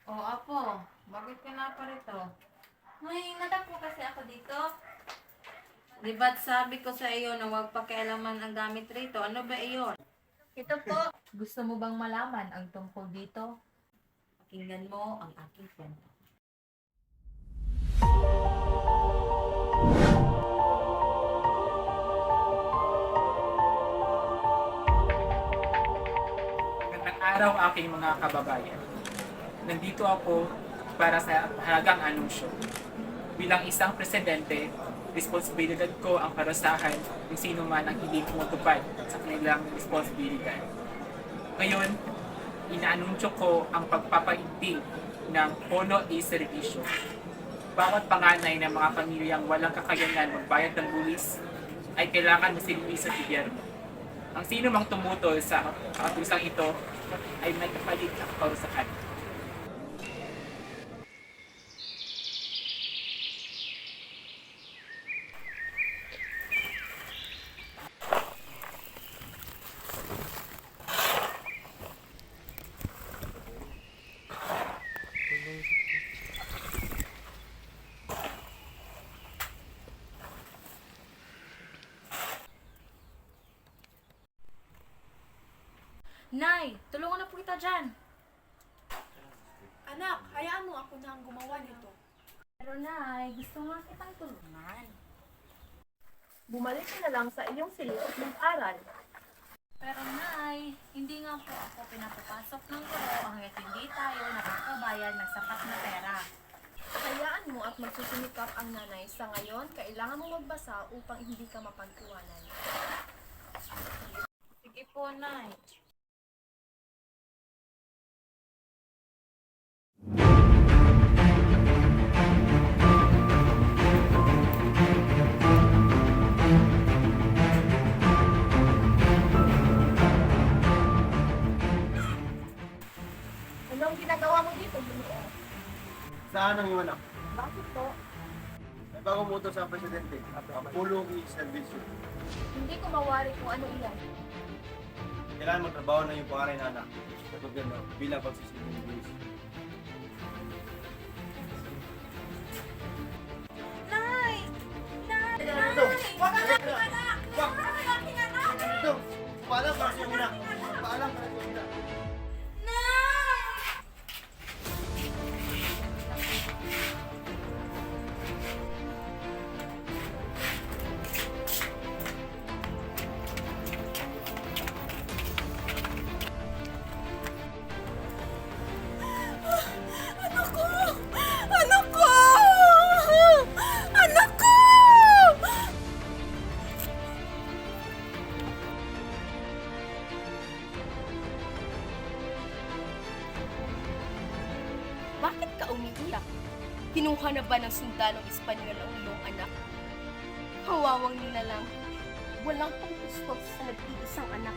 O, Apo, bakit ka na pa rito? May natakbo kasi ako dito. Di ba't sabi ko sa iyo na huwag pakialaman ang gamit rito? Ano ba iyon? Ito po. Gusto mo bang malaman ang tungkol dito? Pakinggan mo ang aking kwento. Magandang araw aking mga kababayan. Nandito ako para sa mahalagang anunsyo. Bilang isang presidente, responsibilidad ko ang parusahan kung sino man ang hindi tumutupad sa kanilang responsibilidad. Ngayon, inaanunsyo ko ang pagpapaigting ng Pono de Servisyo. Bawat panganay ng mga pamilyang walang kakayanan magbayad ng buwis ay kailangan masilbi sa gobyerno. Ang sino mang tumutol sa katusang ito ay may kapalit ang parusahan. Nay, tulungan na po kita dyan. Anak, hayaan mo ako na ang gumawa nito. Pero Nay, gusto nga kitang tulungan. Bumalik ka na lang sa iyong silid at mag-aral. Pero Nay, hindi nga po ako pinapapasok ng guro hanggat hindi tayo nakakabayad ng sapat na pera. Hayaan mo at magsusumikap ang nanay. Sa ngayon, kailangan mo magbasa upang hindi ka mapagkuwanan. Sige po, Nay. Anong ginagawa mo dito, Ginoo? Saan ang iyong anak? Bakit po? May bagong motor sa presidente, ang pulong i-servisyo. Hindi ko mawari kung ano iyan. Kailangan magtrabaho na yung pangaray na anak sa gobyerno bilang pagsisilbi ng buwis. Nay! Nay! Dito! Wag ka na! Anak! Wag! Dito! Paalam para sa iyong anak! Paalam para sa iyong anak! Anak ko! Anak ko! Anak ko! Bakit ka umiiyak? Kinuha na ba ng sundalong Espanyol ang iyong anak? Hawawang niyo na lang. Walang pang gusto sa nag-iisang anak.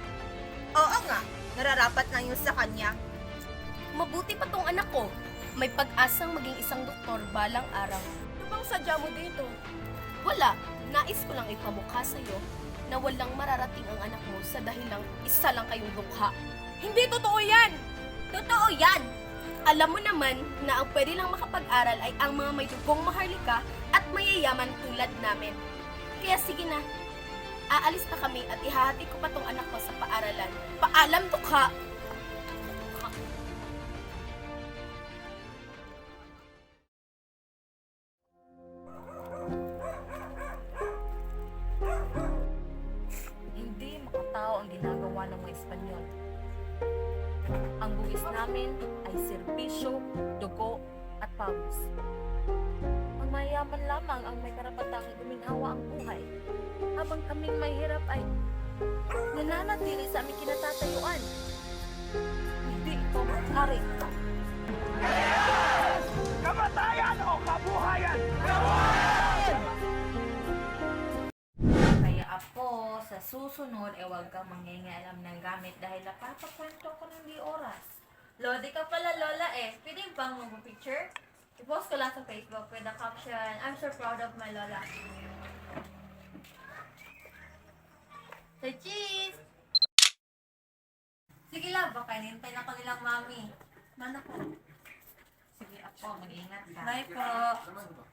Oo nga, nararapat lang yun sa kanya. Mabuti pa tong anak ko. May pag-asang maging isang doktor balang araw. Ano bang sadya mo dito? Wala. Nais ko lang ipamukha sa'yo na walang mararating ang anak mo sa dahilang isa lang kayong dukha. Hindi totoo yan! Totoo yan! Alam mo naman na ang pwede lang makapag-aral ay ang mga may dugong maharlika at mayayaman tulad namin. Kaya sige na, aalis na kami at ihahati ko pa tong anak ko sa paaralan. Paalam, dukha! Hindi makatao ang ginagawa ng mga Espanyol. Ang buwis namin ay serbisyo, dugo, at pawis. Ang mayayaman lamang ang may karapatang guminhawa ang buhay, habang kaming may hirap ay nananatili sa aming kinatatayuan. Hindi ito maaari. Kamatayan o kabuhayan! Kaya Apo, sa susunod, huwag kang mangingialam ng gamit dahil napapakwento ko ng di oras. Lodi ka pala, Lola eh. Pwede bang mag-picture? I-post ko lang sa Facebook with the caption, I'm so proud of my Lola. sila. Baka hinintay na ko nilang mami. Mana po? Sige, Apo, mag-ingat ka. Bye po.